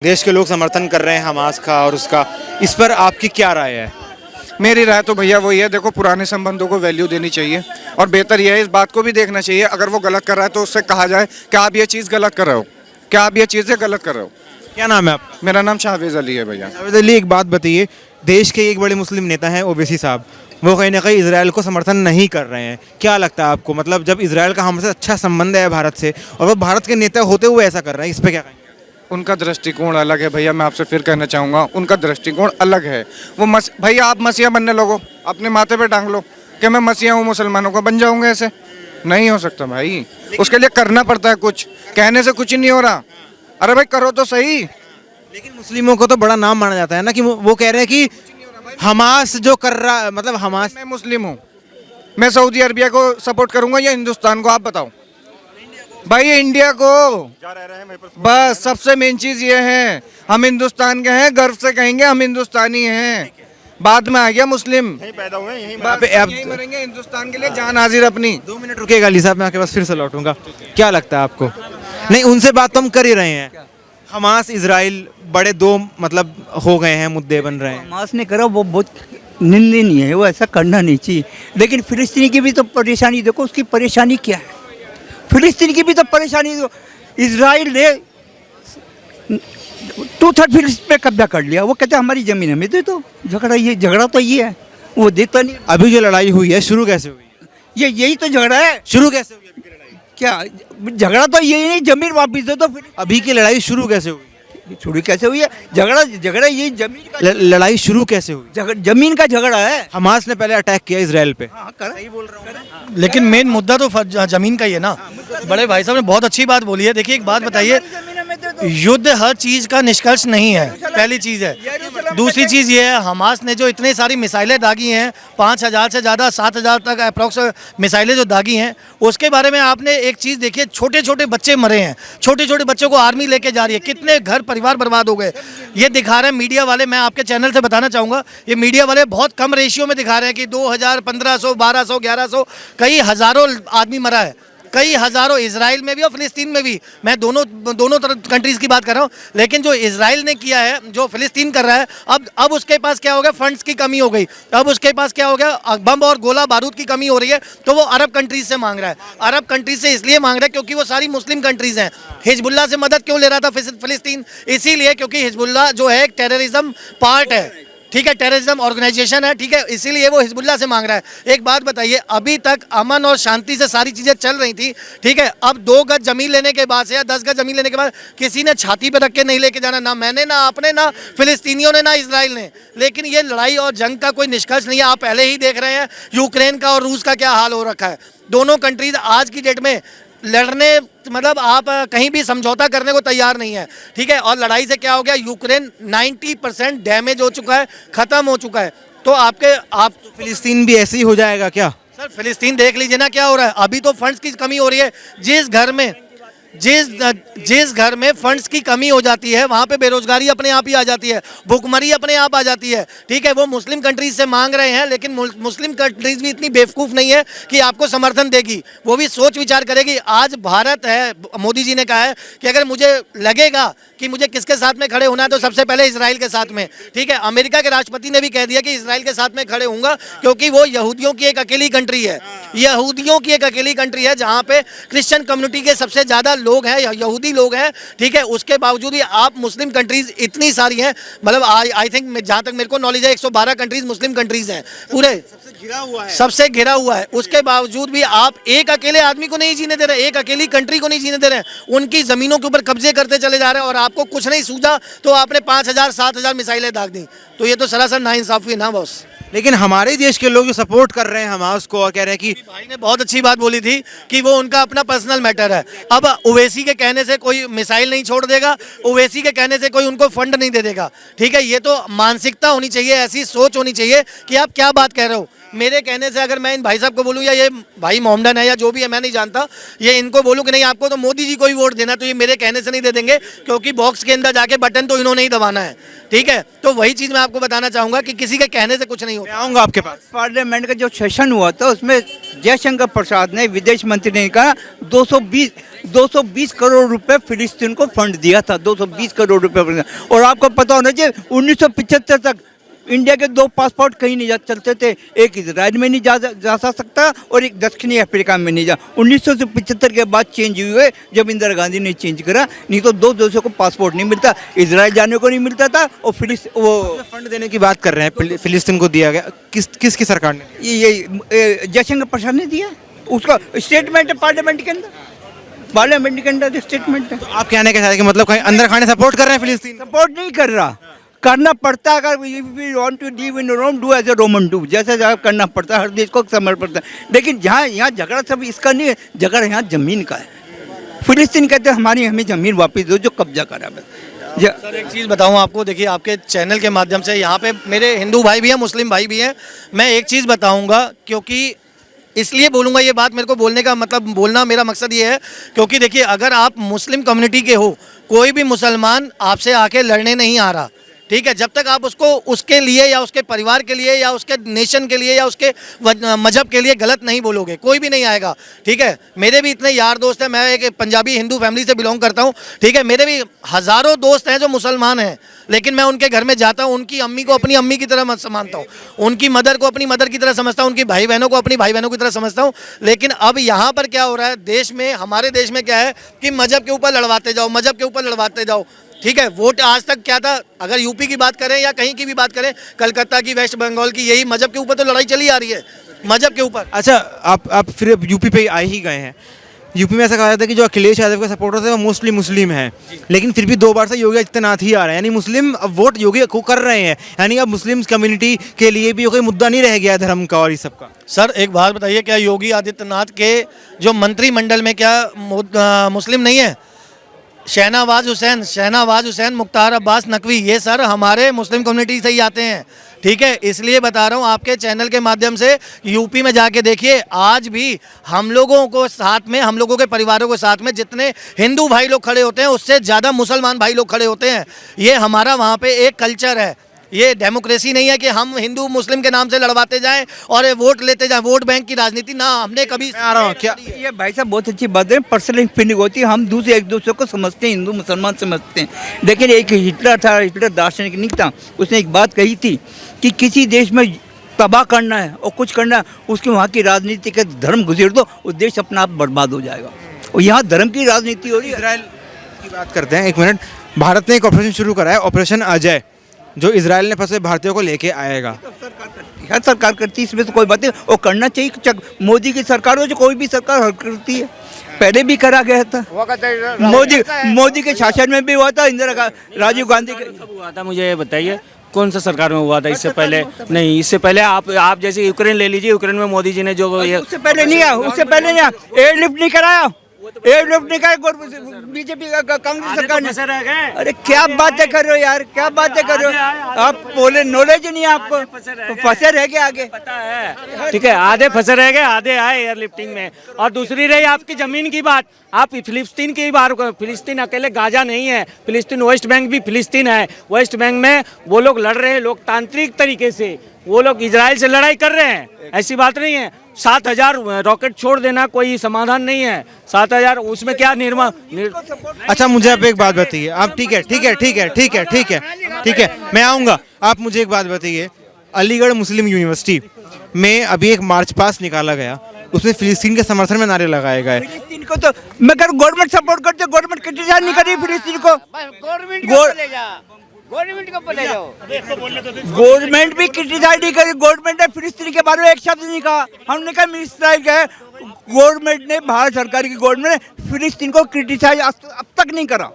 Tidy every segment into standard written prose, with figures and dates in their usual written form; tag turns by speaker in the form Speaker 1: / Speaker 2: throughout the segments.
Speaker 1: देश के लोग समर्थन कर रहे हैं हमास का और उसका, इस पर आपकी क्या राय है?
Speaker 2: मेरी राय तो भैया वही है, देखो पुराने संबंधों को वैल्यू देनी चाहिए और बेहतर यह है इस बात को भी देखना चाहिए, अगर वो गलत कर रहा है तो उससे कहा जाए कि आप ये चीज़ गलत कर रहे हो, क्या आप ये चीज़ें गलत कर रहे हो।
Speaker 1: क्या नाम है आपका?
Speaker 2: मेरा नाम शाहवेज अली है भैया।
Speaker 1: जावेद अली, एक बात बताइए, देश के एक बड़े मुस्लिम नेता हैं ओवैसी साहब, वो कहीं ना कहीं इसराइल को समर्थन नहीं कर रहे हैं, क्या लगता है आपको? मतलब जब इसराइल का हमसे अच्छा संबंध है भारत से और वो भारत के नेता होते हुए ऐसा कर रहे हैं, इस पर क्या कहेंगे?
Speaker 2: उनका दृष्टिकोण अलग है भैया, मैं आपसे फिर कहना चाहूँगा उनका दृष्टिकोण अलग है। वो भैया आप मसीहा बनने लोगो, अपने माथे पे टांग लो कि मैं मसीहा हूँ, मुसलमानों को बन जाऊँगा, ऐसे नहीं हो सकता भाई। उसके लिए करना पड़ता है, कुछ कहने से कुछ ही नहीं हो रहा। अरे भाई करो तो सही।
Speaker 1: लेकिन मुस्लिमों को तो बड़ा नाम माना जाता है ना, कि वो कह रहे हैं कि हमास जो कर रहा, मतलब हमास।
Speaker 2: मैं मुस्लिम हूँ, मैं सऊदी अरबिया को सपोर्ट करूँगा या हिंदुस्तान को, आप बताओ भाई। ये इंडिया को बस सबसे मेन चीज ये है, हम हिंदुस्तान के हैं, गर्व से कहेंगे हम हिंदुस्तानी हैं। बाद में आ गया मुस्लिम,
Speaker 1: पैदा हुए यहीं
Speaker 2: यहीं मरेंगे, हिंदुस्तान के लिए जान हाजिर अपनी।
Speaker 1: 2 मिनट रुकिएगा अली साहब, मैं आपके पास फिर से लौटूंगा। क्या लगता है आपको? नहीं, उनसे बात तो हम कर ही रहे हैं। हमास इजराइल बड़े दो मतलब हो गए हैं, मुद्दे बन रहे हैं।
Speaker 3: हमास ने करा वो बहुत निंदनीय है, वो ऐसा करना नहीं चाहिए। लेकिन फिलिस्तीनी की भी तो परेशानी देखो, उसकी परेशानी क्या है। फिलिस्तीन की भी तो परेशानी, इजराइल ने 2/3 फिलिस्तीन पे कब्जा कर लिया, वो कहते हैं हमारी ज़मीन हमें दे दो। झगड़ा तो ये है, वो देता नहीं।
Speaker 1: अभी जो लड़ाई हुई है, शुरू कैसे हुई है?
Speaker 3: यही तो झगड़ा है।
Speaker 1: शुरू कैसे हुई अभी की लड़ाई?
Speaker 3: क्या झगड़ा तो यही नहीं, ज़मीन वापस दे दो। फिर
Speaker 1: अभी की लड़ाई शुरू कैसे हुई?
Speaker 3: शुरू कैसे हुई है? झगड़ा यही ज़मीन का,
Speaker 1: लड़ाई शुरू कैसे हुई?
Speaker 3: ज़मीन का झगड़ा है।
Speaker 1: हमास ने पहले अटैक किया इसराइल पे।
Speaker 3: हाँ, सही बोल रहा हूँ।
Speaker 4: लेकिन मेन मुद्दा तो जमीन का ही है ना। बड़े भाई साहब ने बहुत अच्छी बात बोली है। देखिए एक बात बताइए, युद्ध हर चीज का निष्कर्ष नहीं है, पहली चीज है। दूसरी चीज ये है, हमास ने जो इतनी सारी मिसाइलें दागी हैं, 5000 से ज़्यादा 7000 तक अप्रॉक्स मिसाइलें जो दागी हैं, उसके बारे में आपने एक चीज़ देखी है, छोटे छोटे बच्चे मरे हैं, छोटे छोटे बच्चों को आर्मी लेके जा रही है, कितने घर परिवार बर्बाद हो गए। ये दिखा रहे हैं मीडिया वाले, मैं आपके चैनल से बताना चाहूँगा, ये मीडिया वाले बहुत कम रेशियो में दिखा रहे हैं कि 2000, 1500, 1200, 1100, कई हज़ारों आदमी मरा है, कई हज़ारों, इजराइल में भी और फिलिस्तीन में भी। मैं दोनों कंट्रीज़ की बात कर रहा हूँ। लेकिन जो इजराइल ने किया है, जो फिलिस्तीन कर रहा है, अब उसके पास क्या हो गया, फंड्स की कमी हो गई। अब उसके पास क्या हो गया, बम और गोला बारूद की कमी हो रही है, तो वो अरब कंट्रीज से मांग रहा है। अरब कंट्रीज से इसलिए मांग रहा है क्योंकि वो सारी मुस्लिम कंट्रीज़ हैं। हिजबुल्लाह से मदद क्यों ले रहा था फिलिस्तीन? इसीलिए क्योंकि हिजबुल्लाह जो है एक टेररिज्म पार्ट है, ठीक है, टेररिज्म ऑर्गेनाइजेशन है, ठीक है, इसीलिए वो हिजबुल्लाह से मांग रहा है। एक बात बताइए, अभी तक अमन और शांति से सारी चीज़ें चल रही थी, ठीक है, अब 2 गज जमीन लेने के बाद से या 10 गज जमीन लेने के बाद किसी ने छाती पे रख के नहीं लेके जाना, ना मैंने, ना आपने, ना फिलिस्तीनियों ने, ना इसराइल ने। लेकिन ये लड़ाई और जंग का कोई निष्कर्ष नहीं है। आप पहले ही देख रहे हैं यूक्रेन का और रूस का क्या हाल हो रखा है। दोनों कंट्रीज आज की डेट में लड़ने, मतलब आप कहीं भी समझौता करने को तैयार नहीं है, ठीक है। और लड़ाई से क्या हो गया, यूक्रेन 90% डैमेज हो चुका है, ख़त्म हो चुका है। तो आप
Speaker 1: फिलिस्तीन भी ऐसे ही हो जाएगा क्या?
Speaker 4: सर फिलिस्तीन देख लीजिए ना क्या हो रहा है। अभी तो फंड्स की कमी हो रही है। जिस घर में फंड्स की कमी हो जाती है, वहाँ पे बेरोजगारी अपने आप ही आ जाती है, भुखमरी अपने आप आ जाती है, ठीक है। वो मुस्लिम कंट्रीज से मांग रहे हैं, लेकिन मुस्लिम कंट्रीज भी इतनी बेवकूफ़ नहीं है कि आपको समर्थन देगी। वो भी सोच विचार करेगी। आज भारत है, मोदी जी ने कहा है कि अगर मुझे लगेगा कि मुझे किसके साथ में खड़े होना है तो सबसे पहले इसराइल के साथ में, ठीक है। अमेरिका के राष्ट्रपति ने भी कह दिया कि इसराइल के साथ में खड़े होऊंगा, क्योंकि वो यहूदियों की एक अकेली कंट्री है, यहूदियों की एक अकेली कंट्री है जहाँ पे क्रिश्चियन कम्युनिटी के सबसे ज़्यादा लोग हैं, यहूदी लोग हैं, ठीक है। उसके बावजूद भी आप मुस्लिम कंट्रीज इतनी सारी हैं, मतलब आई थिंक जहाँ तक मेरे को नॉलेज है 112 कंट्रीज मुस्लिम कंट्रीज हैं पूरे, सबसे घिरा हुआ है। उसके बावजूद भी आप एक अकेले आदमी को नहीं जीने दे रहे, एक अकेली कंट्री को नहीं जीने दे रहे हैं, उनकी ज़मीनों के ऊपर कब्जे करते चले जा रहे हैं, और आपको कुछ नहीं सूझा तो आपने 5000, 7000 मिसाइलें दाग दी। तो ये तो सरासर नाइंसाफी है ना बॉस।
Speaker 1: लेकिन हमारे देश के लोग जो सपोर्ट कर रहे हैं हमास को और कह रहे हैं कि
Speaker 4: भाई ने बहुत अच्छी बात बोली थी कि वो उनका अपना पर्सनल मैटर है। अब ओवैसी के कहने से कोई मिसाइल नहीं छोड़ देगा, ओवैसी के कहने से कोई उनको फंड नहीं दे देगा, ठीक है। ये तो मानसिकता होनी चाहिए, ऐसी सोच होनी चाहिए कि आप क्या बात कह रहे हो। मेरे कहने से अगर मैं इन भाई साहब को बोलूँ, या ये भाई मोहम्मदन है या जो भी है, मैं नहीं जानता, ये इनको बोलूँ कि नहीं आपको तो मोदी जी को ही वोट देना, तो ये मेरे कहने से नहीं दे देंगे, क्योंकि बॉक्स के अंदर जाके बटन तो इन्होंने ही दबाना है, ठीक है। तो वही चीज़ मैं आपको बताना चाहूँगा कि किसी के कहने से कुछ नहीं होगा।
Speaker 1: मैं आऊँगा आपके पास।
Speaker 3: पार्लियामेंट का जो सेशन हुआ था उसमें जयशंकर प्रसाद ने, विदेश मंत्री ने कहा 220 करोड़ रुपए फिलिस्तीन को फंड दिया था, 220 करोड़ रुपए। और आपको पता होना चाहिए 1975 तक इंडिया के 2 पासपोर्ट कहीं नहीं चलते थे, एक इजराइल में नहीं जा सकता और एक दक्षिणी अफ्रीका में नहीं जा। 1975 के बाद चेंज हुए जब इंदिरा गांधी ने चेंज करा, नहीं तो 2 देशों को पासपोर्ट नहीं मिलता, इजराइल जाने को नहीं मिलता था और वो
Speaker 1: फंड देने की बात कर रहे हैं, फिलिस्तीन को दिया गया, किसकी सरकार ने?
Speaker 3: ये जयशंकर प्रसाद ने दिया, उसका स्टेटमेंट है पार्लियामेंट के अंदर, पार्लियामेंट के अंदर स्टेटमेंट है।
Speaker 1: तो आप कहने के साथ कि मतलब कहीं अंदर खाने सपोर्ट कर रहे हैं फिलिस्तीन?
Speaker 3: सपोर्ट नहीं कर रहा, करना पड़ता है। अगर if you want to live in Rome, do as a Roman do, जैसे जगह करना पड़ता है, हर देश को समझ पड़ता है। लेकिन जहाँ यहाँ झगड़ा सब इसका नहीं है, झगड़ा यहाँ जमीन का है। फिलिस्तीन कहते हैं हमारी हमें जमीन वापस दो जो कब्जा करा बस।
Speaker 4: सर एक चीज़ बताऊं आपको, देखिए आपके चैनल के माध्यम से यहाँ पे मेरे हिंदू भाई भी हैं, मुस्लिम भाई भी हैं। मैं एक चीज़ बताऊंगा, क्योंकि इसलिए बोलूँगा ये बात, मेरे को बोलने का मतलब, बोलना मेरा मकसद ये है क्योंकि देखिए अगर आप मुस्लिम कम्युनिटी के हो, कोई भी मुसलमान आपसे आके लड़ने नहीं आ रहा, ठीक है, जब तक आप उसको उसके लिए या उसके परिवार के लिए या उसके नेशन के लिए या उसके मजहब के लिए गलत नहीं बोलोगे, कोई भी नहीं आएगा, ठीक है। मेरे भी इतने यार दोस्त हैं, मैं एक पंजाबी हिंदू फैमिली से बिलोंग करता हूँ, ठीक है, मेरे भी हज़ारों दोस्त हैं जो मुसलमान हैं, लेकिन मैं उनके घर में जाता हूँ, उनकी अम्मी को अपनी अम्मी की तरह मानता हूँ, उनकी मदर को अपनी मदर की तरह समझता हूँ, उनकी भाई बहनों को अपनी भाई बहनों की तरह समझता हूँ। लेकिन अब यहाँ पर क्या हो रहा है देश में, हमारे देश में क्या है कि मजहब के ऊपर लड़वाते जाओ, मजहब के ऊपर लड़वाते जाओ, ठीक है। वोट आज तक क्या था, अगर यूपी की बात करें या कहीं की भी बात करें, कलकत्ता की, वेस्ट बंगाल की, यही मजहब के ऊपर तो लड़ाई चली आ रही है, मजहब के ऊपर।
Speaker 1: अच्छा, आप फिर यूपी पे आ ही गए हैं। यूपी में ऐसा कहा जाता है कि जो अखिलेश यादव के सपोर्टर्स हैं वो मोस्टली मुस्लिम हैं, लेकिन फिर भी 2 बार से योगी आदित्यनाथ ही आ रहे हैं, यानी मुस्लिम अब वोट योगी को कर रहे हैं, यानी अब मुस्लिम कम्युनिटी के लिए भी कोई मुद्दा नहीं रह गया है धर्म का और ये सब का।
Speaker 4: सर एक बात बताइए, क्या योगी आदित्यनाथ के जो मंत्रिमंडल में क्या मुस्लिम नहीं है? शहनवाज हुसैन, मुख्तार अब्बास नकवी, ये सर हमारे मुस्लिम कम्युनिटी से ही आते हैं, ठीक है। इसलिए बता रहा हूँ आपके चैनल के माध्यम से, यूपी में जाके देखिए, आज भी हम लोगों को साथ में, हम लोगों के परिवारों के साथ में जितने हिंदू भाई लोग खड़े होते हैं उससे ज़्यादा मुसलमान भाई लोग खड़े होते हैं। ये हमारा वहाँ पे एक कल्चर है, ये डेमोक्रेसी नहीं है कि हम हिंदू मुस्लिम के नाम से लड़वाते जाएं और वोट लेते जाएं, वोट बैंक की राजनीति ना हमने कभी।
Speaker 1: मैं आ रहा हूँ क्या?
Speaker 3: ये भाई साहब बहुत अच्छी बात है, पर्सनल फीलिंग होती है, हम दूसरे एक दूसरे को समझते हैं, हिंदू मुसलमान समझते हैं। लेकिन एक हिटलर था, हिटलर दार्शनिक नहीं था, उसने एक बात कही थी कि किसी देश में तबाह करना है और कुछ करना है, उसकी वहाँ की राजनीति के धर्म गुजर दो, उस देश अपना आप बर्बाद हो जाएगा। और यहाँ धर्म की राजनीति हो रही है।
Speaker 1: इजराइल की बात करते हैं, 1 मिनट। भारत ने एक ऑपरेशन शुरू करा है, ऑपरेशन अजय, जो इजराइल ने फंसे भारतीयों को लेके आएगा।
Speaker 3: हर सरकार करती है, इसमें तो कोई बात नहीं, और करना चाहिए। मोदी की सरकार हो, जो कोई भी सरकार हर करती है, पहले भी करा गया था, मोदी के शासन में भी हुआ था, राजीव गांधी के
Speaker 5: हुआ था। मुझे बताइए कौन सा सरकार में हुआ था इससे पहले? नहीं, इससे पहले आप जैसे यूक्रेन ले लीजिए, यूक्रेन में मोदी जी ने जो
Speaker 3: उससे पहले नहीं आया, उससे पहले नहीं आया, एयरलिफ्ट नहीं कराया, एयरलिफ्ट नहीं कराया बीजेपी कांग्रेस सरकार ने। अरे क्या बातें कर रहे हो यार, क्या बातें कर रहे हो आप? बोले नॉलेज नहीं है आपको, तो फंसे रह गए आगे।
Speaker 5: पता है, ठीक है, आधे फंसे रह गए, आधे आए एयरलिफ्टिंग में। और दूसरी रही आपकी जमीन की बात, आप फिलिस्तीन की बात, फिलिस्तीन अकेले गाजा नहीं है, फिलिस्तीन वेस्ट बैंक भी फिलिस्तीन है। वेस्ट बैंक में वो लोग लड़ रहे हैं लोकतांत्रिक तरीके से, वो लोग इजराइल से लड़ाई कर रहे हैं, ऐसी बात नहीं है। 7000 रॉकेट छोड़ देना कोई समाधान नहीं है, 7000 उसमें क्या
Speaker 1: अच्छा, मुझे आप एक बात बताइए, आप ठीक है, मैं आऊँगा। आप मुझे एक बात बताइए, अलीगढ़ मुस्लिम यूनिवर्सिटी में अभी एक मार्च पास निकाला गया, उसमें फिलिस्तीन के समर्थन में नारे लगाए गए।
Speaker 3: फिलिस्तीन को तो मैं कह गवर्नमेंट सपोर्ट करते, गवर्नमेंट क्रिटिसाइज नहीं कर रही फिलिस्तीन को, गवर्नमेंट भी क्रिटिसाइज नहीं करी, गवर्नमेंट ने फिलिस्तीन के बारे में एक शब्द नहीं कहा। हमने कहा मिसाइल गए, गवर्नमेंट ने, भारत सरकार की गवर्नमेंट ने फिलिस्तीन को क्रिटिसाइज अब तक नहीं करा।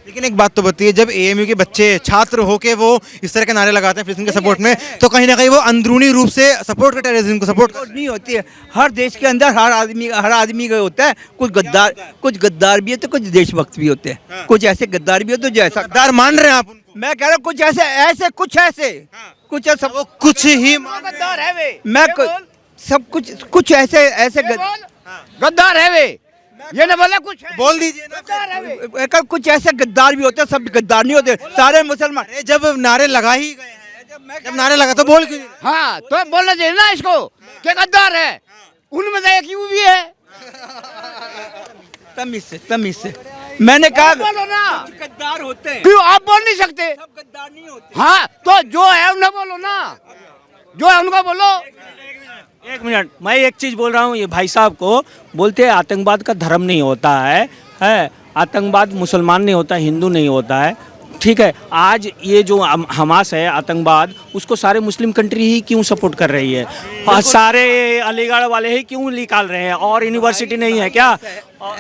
Speaker 1: लेकिन एक बात तो बताइए, जब एएमयू के बच्चे छात्र होके वो इस तरह के नारे लगाते हैं फिलिस्तीन के सपोर्ट में, तो कहीं ना कहीं वो अंदरूनी रूप से सपोर्ट करते हैं, टेररिज्म को सपोर्ट
Speaker 3: नहीं होती है। हर देश के अंदर हर आदमी का होता है, कुछ गद्दार भी है तो कुछ देशभक्त भी होते हैं, कुछ ऐसे गद्दार भी होते जो ऐसा
Speaker 1: गद्दार मान रहे हैं आप?
Speaker 3: मैं कह रहा हूँ कुछ ऐसे
Speaker 1: कुछ ही
Speaker 3: गद्दार है वे, मैं सब कुछ ऐसे गद्दार है वे, ये ना बोला कुछ
Speaker 1: बोल दीजिए ना।
Speaker 3: कुछ ऐसे गद्दार भी होते हैं, सब गद्दार नहीं होते, सारे मुसलमान।
Speaker 1: जब नारे लगा ही गए हैं, जब नारे लगा तो बोल क्यों?
Speaker 6: हाँ, तो बोलना चाहिए ना इसको, क्या गद्दार है, उनमें से एक यूं भी है।
Speaker 3: तमीज से मैंने कहा
Speaker 6: बोलो ना
Speaker 3: गद्दार होते हैं,
Speaker 6: क्यों आप बोल नहीं सकते
Speaker 3: सब गद्दार नहीं होते।
Speaker 6: हाँ तो जो है उन्हें बोलो ना, जो है उनको बोलो।
Speaker 5: एक मिनट, मैं एक चीज बोल रहा हूँ, ये भाई साहब को बोलते हैं आतंकवाद का धर्म नहीं होता है आतंकवाद मुसलमान नहीं होता, हिंदू नहीं होता है, ठीक है। आज ये जो हमास है आतंकवाद, उसको सारे मुस्लिम कंट्री ही क्यों सपोर्ट कर रही है, और सारे अलीगढ़ वाले ही क्यों निकाल रहे हैं, और यूनिवर्सिटी नहीं है क्या?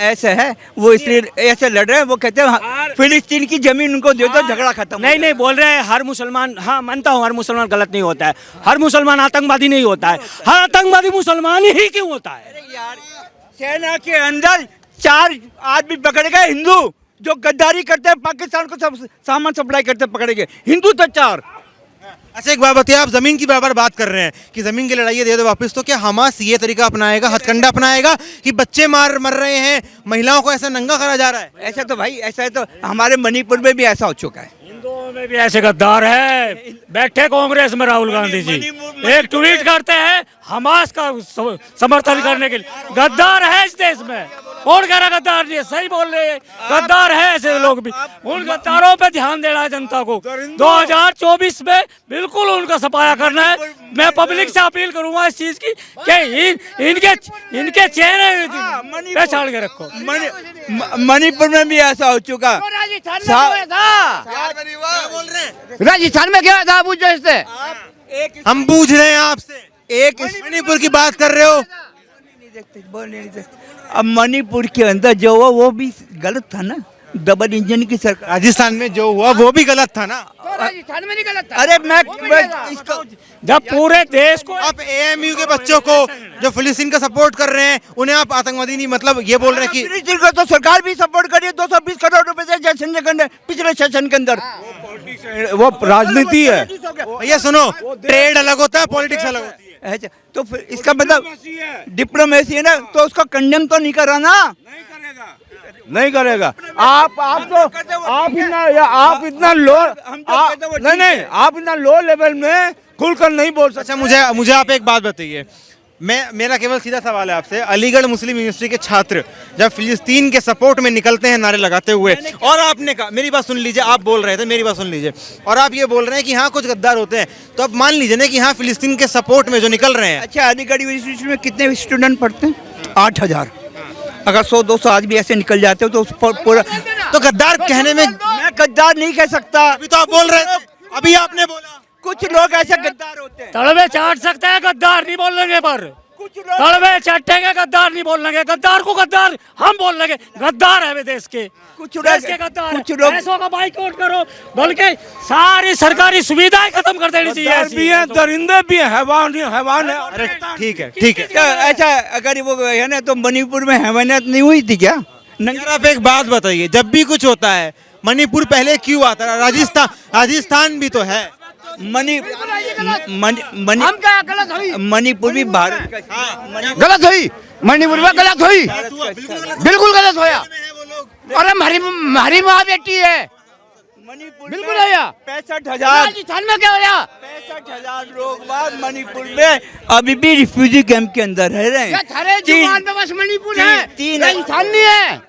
Speaker 3: ऐसे है वो, इसलिए ऐसे लड़ रहे हैं। वो कहते हैं फिलिस्तीन की जमीन उनको दे दो, झगड़ा खत्म।
Speaker 5: नहीं नहीं, बोल रहे हैं हर मुसलमान, हाँ मानता हूँ हर मुसलमान गलत नहीं होता है, हर मुसलमान आतंकवादी नहीं होता है, हर आतंकवादी मुसलमान ही क्यों होता है?
Speaker 3: सेना के अंदर 4 आदमी पकड़े गए हिंदू जो गद्दारी करते हैं, पाकिस्तान को सब सामान सप्लाई करते पकड़े गए हिंदू, तो 4।
Speaker 1: अच्छा एक बात बताइए, आप जमीन की बार बात कर रहे हैं कि जमीन की लड़ाई दे दो वापस, तो क्या हमास ये तरीका अपनाएगा, हथकंडा अपनाएगा कि बच्चे मर रहे हैं, महिलाओं को ऐसा नंगा करा जा रहा है?
Speaker 3: ऐसा तो भाई, ऐसा है तो हमारे मणिपुर में भी ऐसा हो चुका है।
Speaker 5: हिंदुओं में भी ऐसे गद्दार है, बैठे कांग्रेस में राहुल गांधी जी एक ट्वीट करते हैं हमास का समर्थन करने के लिए। गद्दार है इस देश में, कौन कह रहा गद्दार नहीं है? सही बोल रहे हैं, गद्दार है ऐसे लोग भी। उन गद्दारों पे ध्यान देना है जनता को। 2024 में बिल्कुल उनका सफाया करना है। मैं पब्लिक से अपील करूंगा इस चीज की कि इनके चेहरे पहचान के रखो।
Speaker 3: मणिपुर में भी ऐसा हो चुका।
Speaker 6: राजस्थान में क्या था, राजस्थान में क्या था पूछो इससे।
Speaker 1: हम पूछ रहे हैं आपसे,
Speaker 3: एक
Speaker 1: मणिपुर की बात कर रहे हो?
Speaker 3: बोल नहीं सकते। अब मणिपुर के अंदर जो हुआ वो भी गलत था ना, डबल इंजन की सरकार।
Speaker 1: राजस्थान में जो हुआ वो भी गलत था ना?
Speaker 6: तो राजस्थान में नहीं गलत था।
Speaker 3: अरे मैं इसको
Speaker 5: जब पूरे देश को
Speaker 1: आप एएमयू के बच्चों को जो फिलिस्तीन का सपोर्ट कर रहे हैं, उन्हें आप आतंकवादी नहीं, मतलब ये बोल रहे हैं कि
Speaker 3: फिलिस्तीन को तो सरकार भी सपोर्ट करी है। 220 करोड़ रुपए से जयशंकर के अंदर, पिछले सेशन के अंदर।
Speaker 2: वो राजनीति है।
Speaker 1: भैया सुनो, ट्रेड अलग होता है, पॉलिटिक्स अलग होती है।
Speaker 3: अच्छा, तो फिर इसका मतलब डिप्लोमेसी है ना, तो उसको कंडेम तो नहीं करा ना।
Speaker 2: नहीं करेगा। आप इतना लो, नहीं आप इतना लो लेवल में खुलकर नहीं बोल सकते।
Speaker 1: अच्छा मुझे आप एक बात बताइए, मेरा केवल सीधा सवाल है आपसे, अलीगढ़ मुस्लिम यूनिवर्सिटी के छात्र जब फिलिस्तीन के सपोर्ट में निकलते हैं नारे लगाते हुए, और आपने कहा, मेरी बात सुन लीजिए, आप बोल रहे थे, मेरी बात सुन लीजिए, और आप ये बोल रहे हैं कि हाँ कुछ गद्दार होते हैं, तो आप मान लीजिए ना कि हाँ फिलिस्तीन के सपोर्ट में जो निकल रहे हैं।
Speaker 3: अच्छा, अलीगढ़ यूनिवर्सिटी में कितने स्टूडेंट पढ़ते हैं? 8000। अगर 100-200 आदमी ऐसे निकल जाते हो तो उस पर पूरा,
Speaker 1: तो गद्दार कहने में,
Speaker 3: मैं गद्दार नहीं कह सकता।
Speaker 1: अभी तो आप बोल रहे थे, अभी आपने बोला
Speaker 3: कुछ लोग ऐसे गद्दार होते हैं।
Speaker 5: तड़वे चाट सकते हैं गद्दार नहीं बोलने पर,
Speaker 3: कुछ लोग
Speaker 5: तड़वे चाटेंगे गद्दार नहीं बोलने, गद्दार को गद्दार हम बोल लगे, गद्दार है वे देश के, देश के गद्दार।
Speaker 3: कुछ लोग
Speaker 5: पैसों का बाइकआउट करो, बल्कि सारी सरकारी सुविधाएं खत्म कर देनी चाहिए।
Speaker 2: भी हैं, दरिंदे भी हैं, हैवान है।
Speaker 1: अरे ठीक है ठीक है।
Speaker 3: क्या ऐसा अगर वो है ना, तो मणिपुर में हैवानियत नहीं हुई थी क्या?
Speaker 1: यार आप एक बात बताइए, जब भी कुछ होता है मणिपुर पहले क्यों आता है? राजस्थान भी तो है।
Speaker 6: हम क्या गलत हुई,
Speaker 3: मणिपुर भी भारत का,
Speaker 6: गलत हुई, मणिपुर में गलत हुई, बिल्कुल गलत होया। अरे हमारी माँ बेटी है,
Speaker 3: मणिपुर
Speaker 6: बिल्कुल होया।
Speaker 3: 65,000
Speaker 6: राजस्थान में क्या होया?
Speaker 3: 65,000 लोग बाद मणिपुर में अभी भी रिफ्यूजी कैंप के अंदर रह रहे
Speaker 6: क्या
Speaker 3: हैं।
Speaker 6: थारे जुबान पे बस मणिपुर है,
Speaker 3: तीन
Speaker 6: राजस्थान नहीं है।